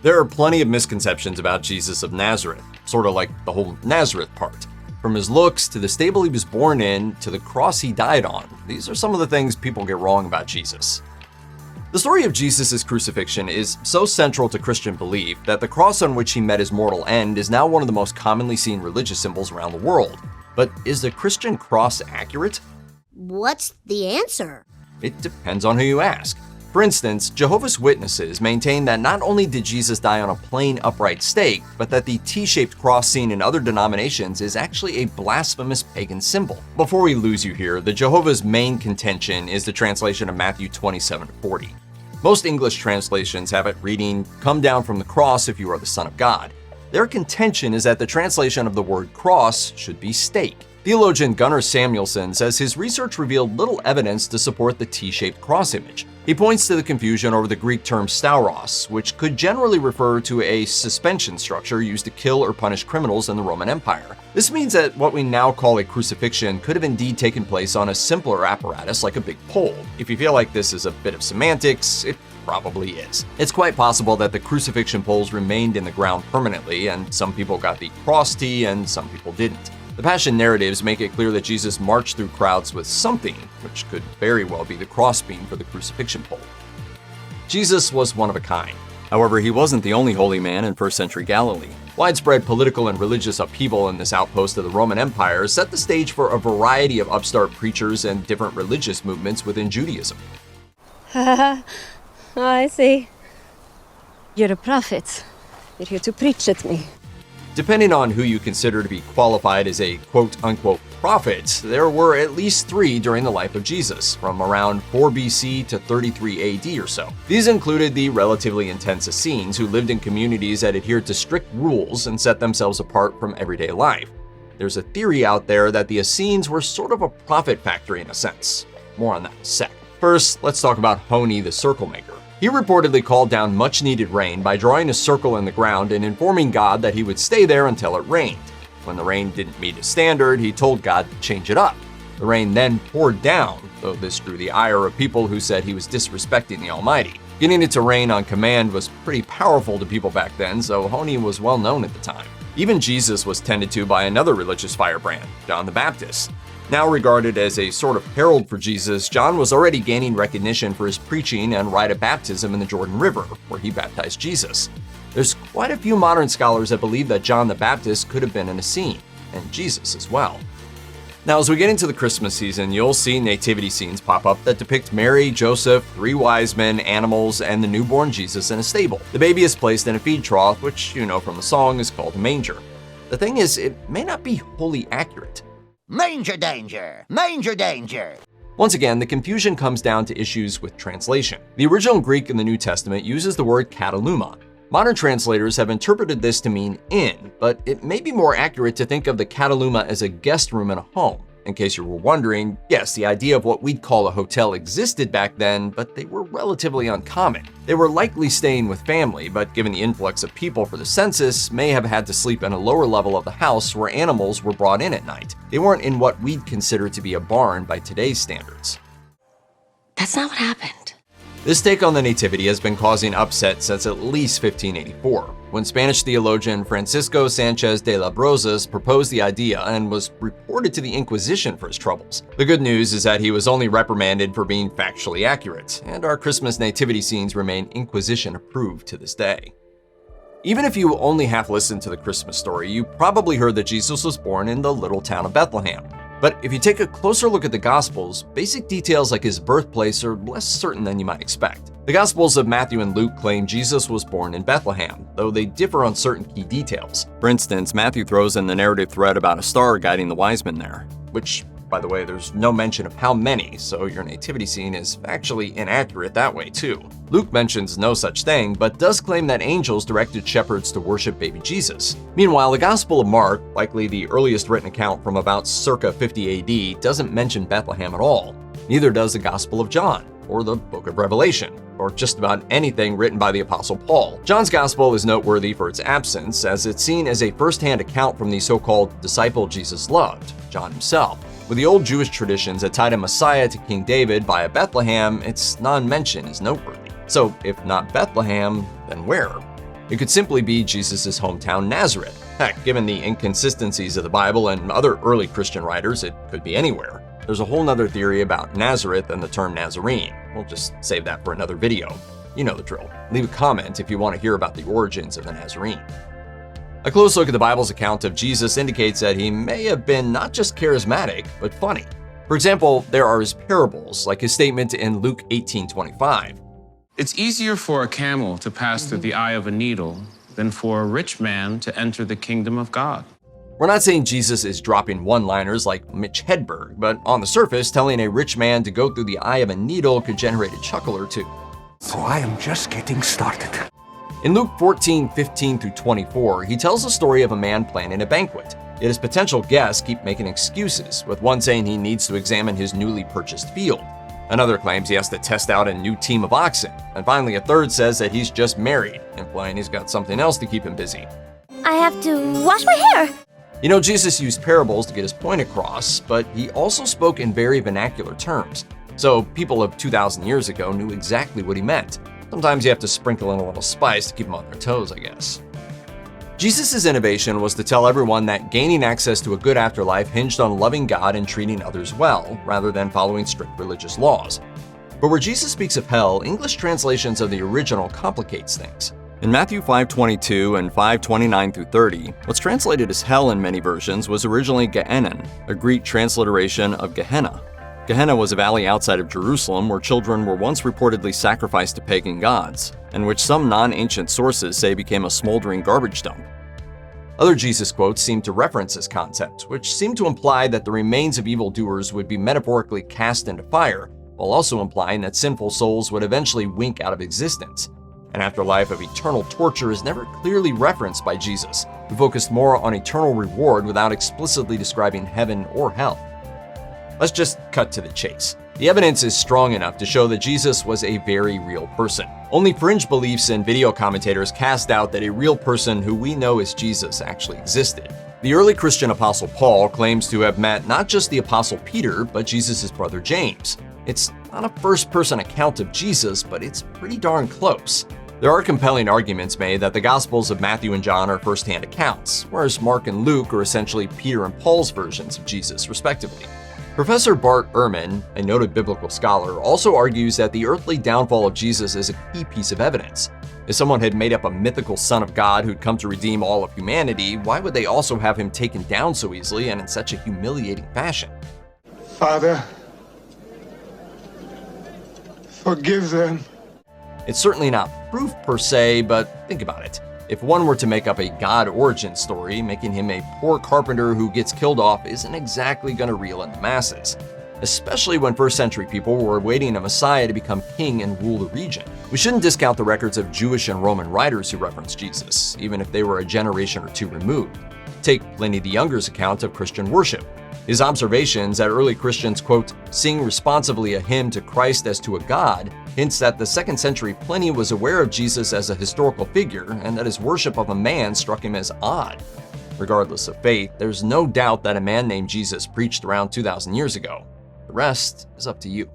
There are plenty of misconceptions about Jesus of Nazareth, sort of like the whole Nazareth part. From his looks, to the stable he was born in, to the cross he died on, these are some of the things people get wrong about Jesus. The story of Jesus' crucifixion is so central to Christian belief that the cross on which he met his mortal end is now one of the most commonly seen religious symbols around the world. But is the Christian cross accurate? What's the answer? It depends on who you ask. For instance, Jehovah's Witnesses maintain that not only did Jesus die on a plain upright stake, but that the T-shaped cross seen in other denominations is actually a blasphemous pagan symbol. Before we lose you here, the Jehovah's main contention is the translation of Matthew 27:40. Most English translations have it reading, "Come down from the cross if you are the Son of God." Their contention is that the translation of the word cross should be stake. Theologian Gunnar Samuelson says his research revealed little evidence to support the T-shaped cross image. He points to the confusion over the Greek term stauros, which could generally refer to a suspension structure used to kill or punish criminals in the Roman Empire. This means that what we now call a crucifixion could have indeed taken place on a simpler apparatus like a big pole. If you feel like this is a bit of semantics, it probably is. It's quite possible that the crucifixion poles remained in the ground permanently, and some people got the cross T and some people didn't. The Passion narratives make it clear that Jesus marched through crowds with something, which could very well be the crossbeam for the crucifixion pole. Jesus was one of a kind. However, he wasn't the only holy man in first century Galilee. Widespread political and religious upheaval in this outpost of the Roman Empire set the stage for a variety of upstart preachers and different religious movements within Judaism. I see. You're a prophet. You're here to preach at me. Depending on who you consider to be qualified as a quote-unquote prophet, there were at least 3 during the life of Jesus, from around 4 BC to 33 AD or so. These included the relatively intense Essenes, who lived in communities that adhered to strict rules and set themselves apart from everyday life. There's a theory out there that the Essenes were sort of a prophet factory in a sense. More on that in a sec. First, let's talk about Honi the Circle Maker. He reportedly called down much-needed rain by drawing a circle in the ground and informing God that he would stay there until it rained. When the rain didn't meet his standard, he told God to change it up. The rain then poured down, though this drew the ire of people who said he was disrespecting the Almighty. Getting it to rain on command was pretty powerful to people back then, so Honi was well known at the time. Even Jesus was tended to by another religious firebrand, John the Baptist. Now regarded as a sort of herald for Jesus, John was already gaining recognition for his preaching and rite of baptism in the Jordan River, where he baptized Jesus. There's quite a few modern scholars that believe that John the Baptist could have been an Essene, and Jesus as well. Now, as we get into the Christmas season, you'll see nativity scenes pop up that depict Mary, Joseph, 3 wise men, animals, and the newborn Jesus in a stable. The baby is placed in a feed trough, which you know from the song is called a manger. The thing is, it may not be wholly accurate. Manger danger! Manger danger! Once again, the confusion comes down to issues with translation. The original Greek in the New Testament uses the word kataluma. Modern translators have interpreted this to mean inn, but it may be more accurate to think of the kataluma as a guest room in a home. In case you were wondering, yes, the idea of what we'd call a hotel existed back then, but they were relatively uncommon. They were likely staying with family, but given the influx of people for the census, may have had to sleep in a lower level of the house where animals were brought in at night. They weren't in what we'd consider to be a barn by today's standards. That's not what happened. This take on the nativity has been causing upset since at least 1584, when Spanish theologian Francisco Sanchez de la Brozas proposed the idea and was reported to the Inquisition for his troubles. The good news is that he was only reprimanded for being factually accurate, and our Christmas nativity scenes remain Inquisition approved to this day. Even if you only half listened to the Christmas story, you probably heard that Jesus was born in the little town of Bethlehem. But if you take a closer look at the Gospels, basic details like his birthplace are less certain than you might expect. The Gospels of Matthew and Luke claim Jesus was born in Bethlehem, though they differ on certain key details. For instance, Matthew throws in the narrative thread about a star guiding the wise men there, which, by the way, there's no mention of how many, so your nativity scene is actually inaccurate that way too. Luke mentions no such thing, but does claim that angels directed shepherds to worship baby Jesus. Meanwhile, the Gospel of Mark, likely the earliest written account from about circa 50 AD, doesn't mention Bethlehem at all. Neither does the Gospel of John, or the Book of Revelation, or just about anything written by the Apostle Paul. John's Gospel is noteworthy for its absence, as it's seen as a first-hand account from the so-called disciple Jesus loved, John himself. With the old Jewish traditions that tied a Messiah to King David via Bethlehem, its non-mention is noteworthy. So, if not Bethlehem, then where? It could simply be Jesus' hometown Nazareth. Heck, given the inconsistencies of the Bible and other early Christian writers, it could be anywhere. There's a whole nother theory about Nazareth and the term Nazarene. We'll just save that for another video. You know the drill. Leave a comment if you want to hear about the origins of the Nazarene. A close look at the Bible's account of Jesus indicates that he may have been not just charismatic, but funny. For example, there are his parables, like his statement in Luke 18:25. It's easier for a camel to pass through the eye of a needle than for a rich man to enter the kingdom of God. We're not saying Jesus is dropping one-liners like Mitch Hedberg, but on the surface, telling a rich man to go through the eye of a needle could generate a chuckle or two. So I am just getting started. In Luke 14:15-24, he tells the story of a man planning a banquet. Yet his potential guests keep making excuses, with one saying he needs to examine his newly purchased field. Another claims he has to test out a new team of oxen. And finally, a third says that he's just married, implying he's got something else to keep him busy. I have to wash my hair. You know, Jesus used parables to get his point across, but he also spoke in very vernacular terms. So people of 2,000 years ago knew exactly what he meant. Sometimes you have to sprinkle in a little spice to keep them on their toes, I guess. Jesus' innovation was to tell everyone that gaining access to a good afterlife hinged on loving God and treating others well, rather than following strict religious laws. But where Jesus speaks of hell, English translations of the original complicates things. In Matthew 5:22 and 5:29-30, what's translated as hell in many versions was originally Gehenna, a Greek transliteration of Gehenna. Gehenna was a valley outside of Jerusalem where children were once reportedly sacrificed to pagan gods, and which some non-ancient sources say became a smoldering garbage dump. Other Jesus quotes seem to reference this concept, which seem to imply that the remains of evildoers would be metaphorically cast into fire, while also implying that sinful souls would eventually wink out of existence. An afterlife of eternal torture is never clearly referenced by Jesus, who focused more on eternal reward without explicitly describing heaven or hell. Let's just cut to the chase. The evidence is strong enough to show that Jesus was a very real person. Only fringe beliefs and video commentators cast doubt that a real person who we know as Jesus actually existed. The early Christian apostle Paul claims to have met not just the apostle Peter, but Jesus' brother James. It's not a first-person account of Jesus, but it's pretty darn close. There are compelling arguments made that the Gospels of Matthew and John are first-hand accounts, whereas Mark and Luke are essentially Peter and Paul's versions of Jesus, respectively. Professor Bart Ehrman, a noted biblical scholar, also argues that the earthly downfall of Jesus is a key piece of evidence. If someone had made up a mythical son of God who'd come to redeem all of humanity, why would they also have him taken down so easily and in such a humiliating fashion? Father, forgive them. It's certainly not proof per se, but think about it. If one were to make up a God origin story, making him a poor carpenter who gets killed off isn't exactly going to reel in the masses, especially when first century people were awaiting a Messiah to become king and rule the region. We shouldn't discount the records of Jewish and Roman writers who reference Jesus, even if they were a generation or two removed. Take Pliny the Younger's account of Christian worship. His observations that early Christians, quote, sing responsibly a hymn to Christ as to a god, hints that the 2nd century Pliny was aware of Jesus as a historical figure and that his worship of a man struck him as odd. Regardless of faith, there's no doubt that a man named Jesus preached around 2,000 years ago. The rest is up to you.